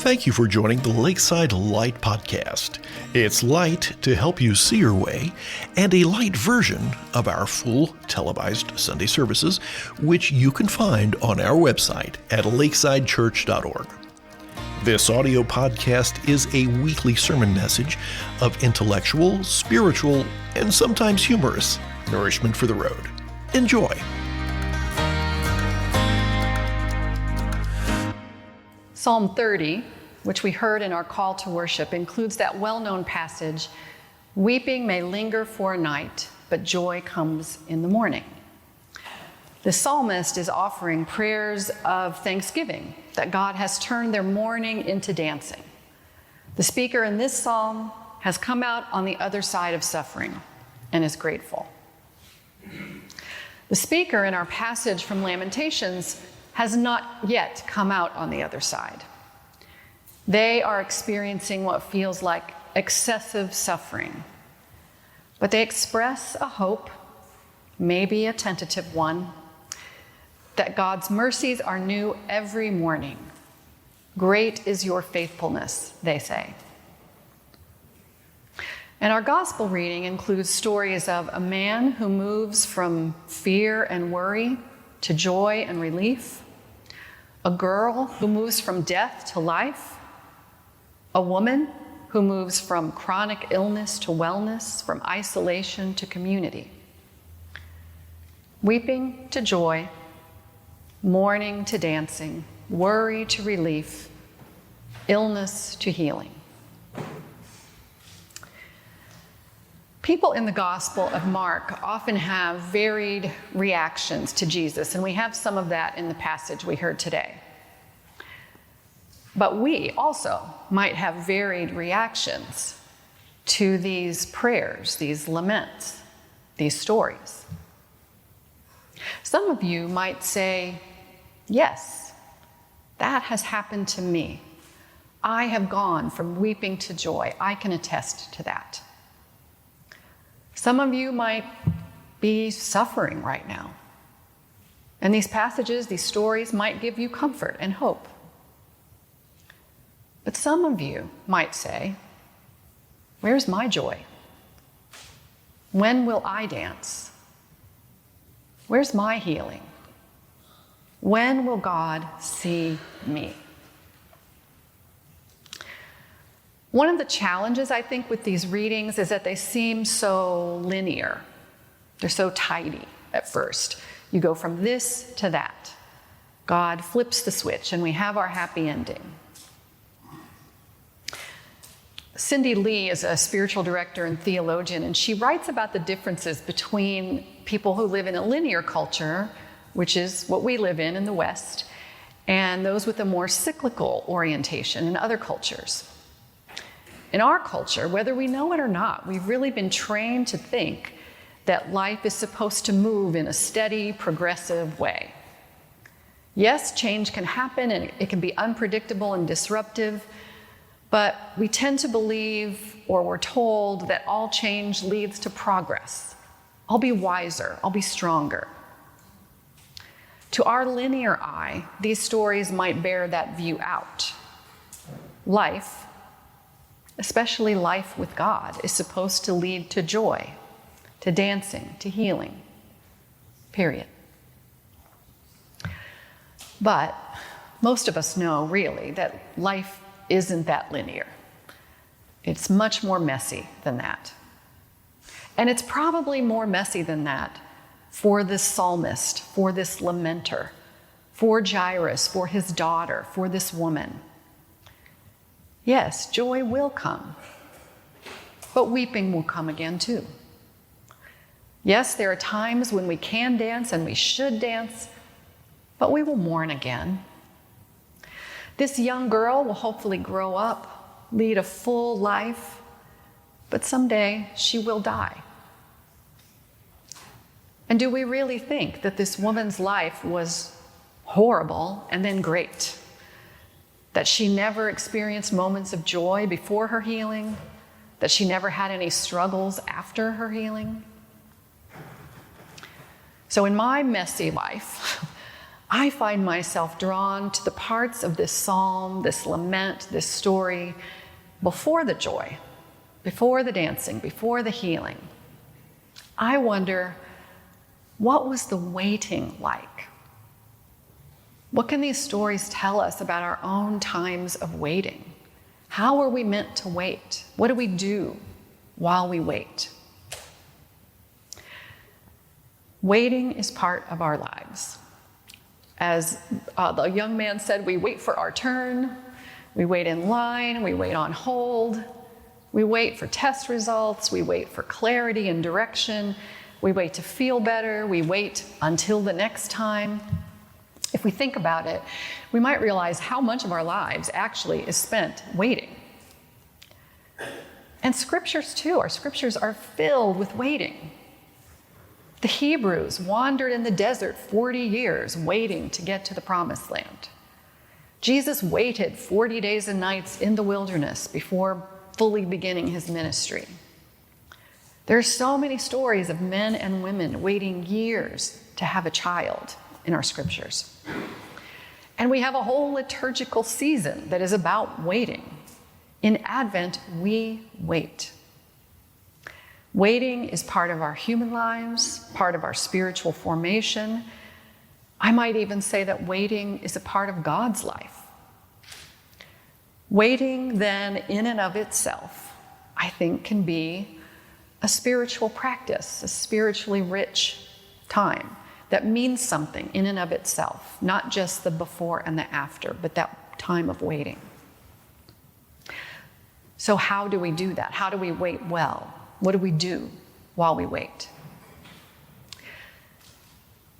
Thank you for joining the Lakeside Light Podcast. It's light to help you see your way, and a light version of our full televised Sunday services, which you can find on our website at lakesidechurch.org. This audio podcast is a weekly sermon message of intellectual, spiritual, and sometimes humorous nourishment for the road. Enjoy. Psalm 30, which we heard in our call to worship, includes that well-known passage, "Weeping may linger for a night, but joy comes in the morning." The psalmist is offering prayers of thanksgiving that God has turned their mourning into dancing. The speaker in this psalm has come out on the other side of suffering and is grateful. The speaker in our passage from Lamentations has not yet come out on the other side. They are experiencing what feels like excessive suffering, but they express a hope, maybe a tentative one, that God's mercies are new every morning. Great is your faithfulness, they say. And our gospel reading includes stories of a man who moves from fear and worry to joy and relief, a girl who moves from death to life, a woman who moves from chronic illness to wellness, from isolation to community. Weeping to joy, mourning to dancing, worry to relief, illness to healing. People in the Gospel of Mark often have varied reactions to Jesus, and we have some of that in the passage we heard today. But we also might have varied reactions to these prayers, these laments, these stories. Some of you might say, "Yes, that has happened to me. I have gone from weeping to joy. I can attest to that." Some of you might be suffering right now. And these passages, these stories might give you comfort and hope. But some of you might say, "Where's my joy? When will I dance? Where's my healing? When will God see me?" One of the challenges, I think, with these readings is that they seem so linear. They're so tidy at first. You go from this to that. God flips the switch and we have our happy ending. Cindy Lee is a spiritual director and theologian, and she writes about the differences between people who live in a linear culture, which is what we live in the West, and those with a more cyclical orientation in other cultures. In our culture, whether we know it or not, we've really been trained to think that life is supposed to move in a steady, progressive way. Yes, change can happen and it can be unpredictable and disruptive, but we tend to believe, or we're told, that all change leads to progress. I'll be wiser, I'll be stronger. To our linear eye, these stories might bear that view out. Life, especially life with God, is supposed to lead to joy, to dancing, to healing, period. But most of us know, really, that life isn't that linear. It's much more messy than that. And it's probably more messy than that for this psalmist, for this lamenter, for Jairus, for his daughter, for this woman. Yes, joy will come, but weeping will come again too. Yes, there are times when we can dance and we should dance, but we will mourn again. This young girl will hopefully grow up, lead a full life, but someday she will die. And do we really think that this woman's life was horrible and then great? That she never experienced moments of joy before her healing? That she never had any struggles after her healing? So in my messy life, I find myself drawn to the parts of this psalm, this lament, this story, before the joy, before the dancing, before the healing. I wonder, what was the waiting like? What can these stories tell us about our own times of waiting? How are we meant to wait? What do we do while we wait? Waiting is part of our lives. As the young man said, we wait for our turn, we wait in line, we wait on hold, we wait for test results, we wait for clarity and direction, we wait to feel better, we wait until the next time. If we think about it, we might realize how much of our lives actually is spent waiting. And scriptures too, our scriptures are filled with waiting. The Hebrews wandered in the desert 40 years waiting to get to the promised land. Jesus waited 40 days and nights in the wilderness before fully beginning his ministry. There are so many stories of men and women waiting years to have a child in our scriptures. And we have a whole liturgical season that is about waiting. In Advent, we wait. Waiting is part of our human lives, part of our spiritual formation. I might even say that waiting is a part of God's life. Waiting, then, in and of itself, I think can be a spiritual practice, a spiritually rich time that means something in and of itself, not just the before and the after, but that time of waiting. So how do we do that? How do we wait well? What do we do while we wait?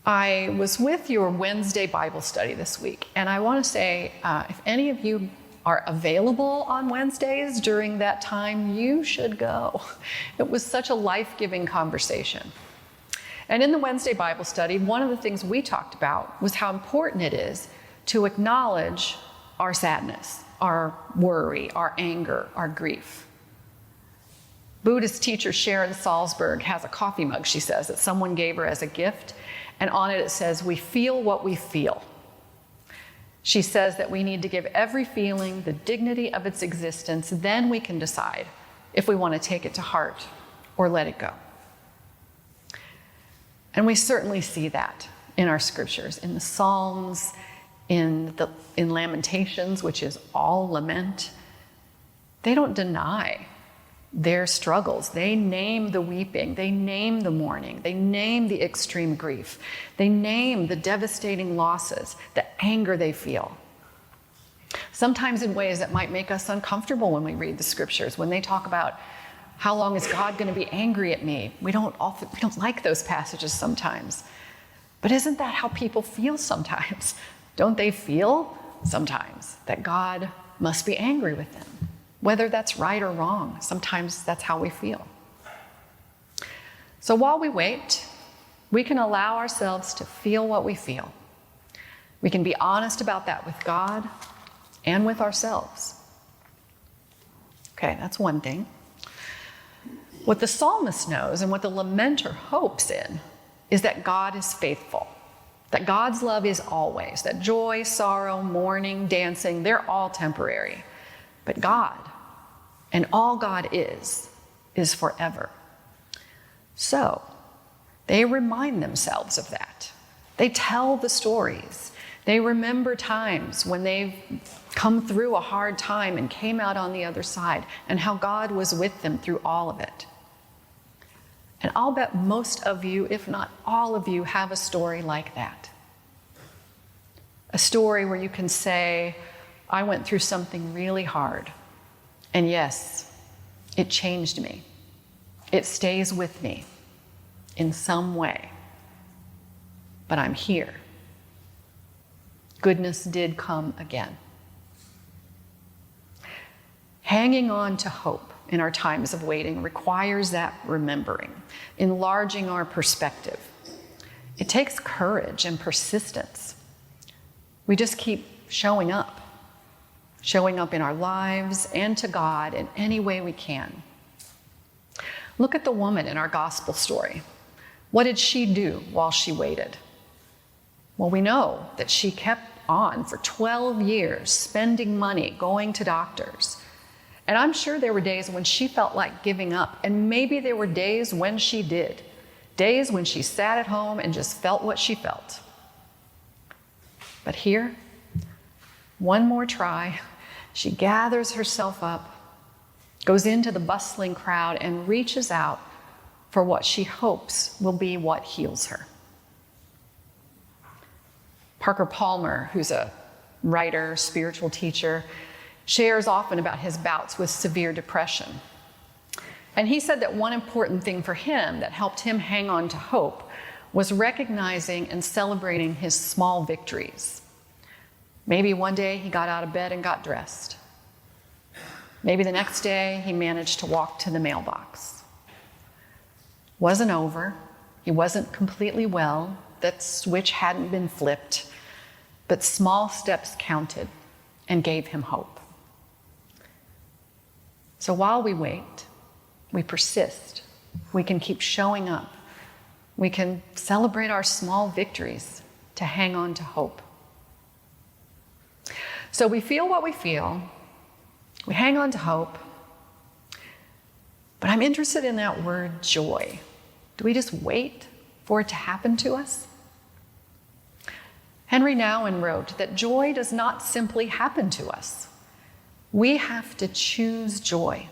I was with your Wednesday Bible study this week, and I want to say, if any of you are available on Wednesdays during that time, you should go. It was such a life-giving conversation. And in the Wednesday Bible study, one of the things we talked about was how important it is to acknowledge our sadness, our worry, our anger, our grief. Buddhist teacher Sharon Salzberg has a coffee mug, she says, that someone gave her as a gift, and on it says, "We feel what we feel." She says that we need to give every feeling the dignity of its existence, then we can decide if we want to take it to heart or let it go. And we certainly see that in our scriptures, in the Psalms, in Lamentations, which is all lament. They don't deny their struggles. They name the weeping, they name the mourning, they name the extreme grief, they name the devastating losses, the anger they feel. Sometimes in ways that might make us uncomfortable when we read the scriptures, when they talk about how long is God going to be angry at me? We don't like those passages sometimes. But isn't that how people feel sometimes? Don't they feel sometimes that God must be angry with them? Whether that's right or wrong, sometimes that's how we feel. So while we wait, we can allow ourselves to feel what we feel. We can be honest about that with God and with ourselves. Okay, that's one thing. What the psalmist knows and what the lamenter hopes in is that God is faithful, that God's love is always, that joy, sorrow, mourning, dancing, they're all temporary. But God, and all God is forever. So, they remind themselves of that. They tell the stories. They remember times when they've come through a hard time and came out on the other side, and how God was with them through all of it. And I'll bet most of you, if not all of you, have a story like that. A story where you can say, I went through something really hard. And yes, it changed me. It stays with me in some way. But I'm here. Goodness did come again. Hanging on to hope in our times of waiting requires that remembering, enlarging our perspective. It takes courage and persistence. We just keep showing up in our lives and to God in any way we can. Look at the woman in our gospel story. What did she do while she waited? Well, we know that she kept on for 12 years, spending money, going to doctors. And I'm sure there were days when she felt like giving up, and maybe there were days when she did. Days when she sat at home and just felt what she felt. But here, one more try, she gathers herself up, goes into the bustling crowd, and reaches out for what she hopes will be what heals her. Parker Palmer, who's a writer, spiritual teacher, shares often about his bouts with severe depression. And he said that one important thing for him that helped him hang on to hope was recognizing and celebrating his small victories. Maybe one day he got out of bed and got dressed. Maybe the next day he managed to walk to the mailbox. Wasn't over. He wasn't completely well. That switch hadn't been flipped. But small steps counted and gave him hope. So while we wait, we persist. We can keep showing up. We can celebrate our small victories to hang on to hope. So we feel what we feel. We hang on to hope. But I'm interested in that word joy. Do we just wait for it to happen to us? Henry Nouwen wrote that joy does not simply happen to us. We have to choose joy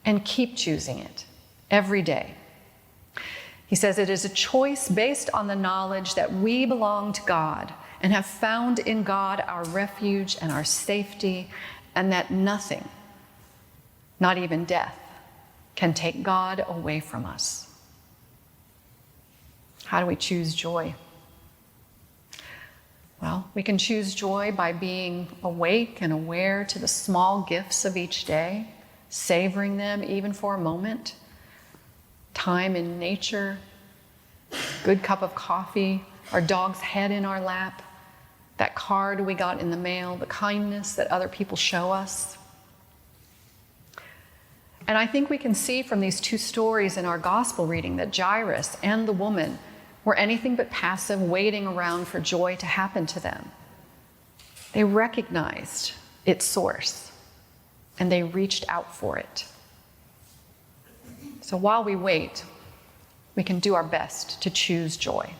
and keep choosing it every day. He says it is a choice based on the knowledge that we belong to God and have found in God our refuge and our safety, and that nothing, not even death, can take God away from us. How do we choose joy? Well, we can choose joy by being awake and aware to the small gifts of each day, savoring them even for a moment. Time in nature, good cup of coffee, our dog's head in our lap, that card we got in the mail, the kindness that other people show us. And I think we can see from these two stories in our gospel reading that Jairus and the woman were anything but passive, waiting around for joy to happen to them. They recognized its source, and they reached out for it. So while we wait, we can do our best to choose joy.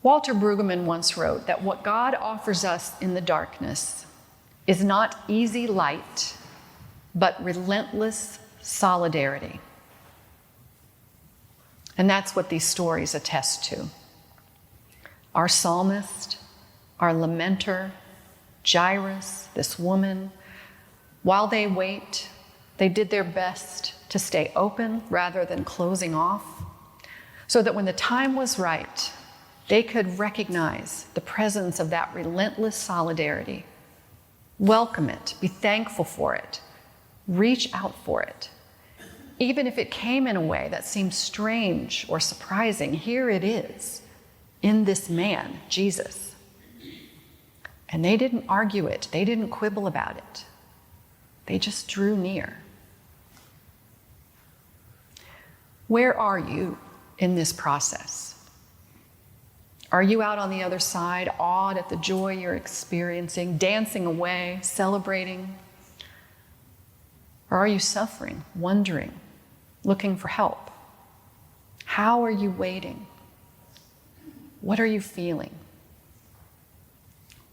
Walter Brueggemann once wrote that what God offers us in the darkness is not easy light, but relentless solidarity. And that's what these stories attest to. Our psalmist, our lamenter, Jairus, this woman, while they wait, they did their best to stay open rather than closing off, so that when the time was right, they could recognize the presence of that relentless solidarity, welcome it, be thankful for it, reach out for it. Even if it came in a way that seemed strange or surprising, here it is in this man, Jesus. And they didn't argue it. They didn't quibble about it. They just drew near. Where are you in this process? Are you out on the other side, awed at the joy you're experiencing, dancing away, celebrating? Or are you suffering, wondering, looking for help? How are you waiting? What are you feeling?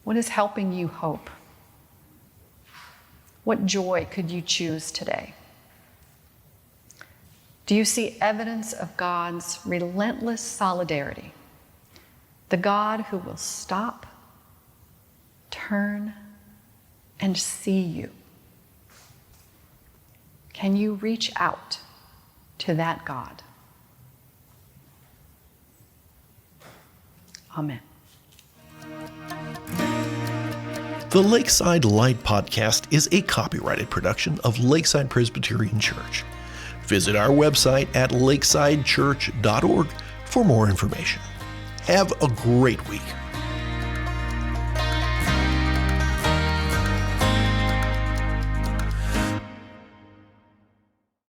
What is helping you hope? What joy could you choose today? Do you see evidence of God's relentless solidarity? The God who will stop, turn, and see you. Can you reach out to that God? Amen. The Lakeside Light Podcast is a copyrighted production of Lakeside Presbyterian Church. Visit our website at lakesidechurch.org for more information. Have a great week.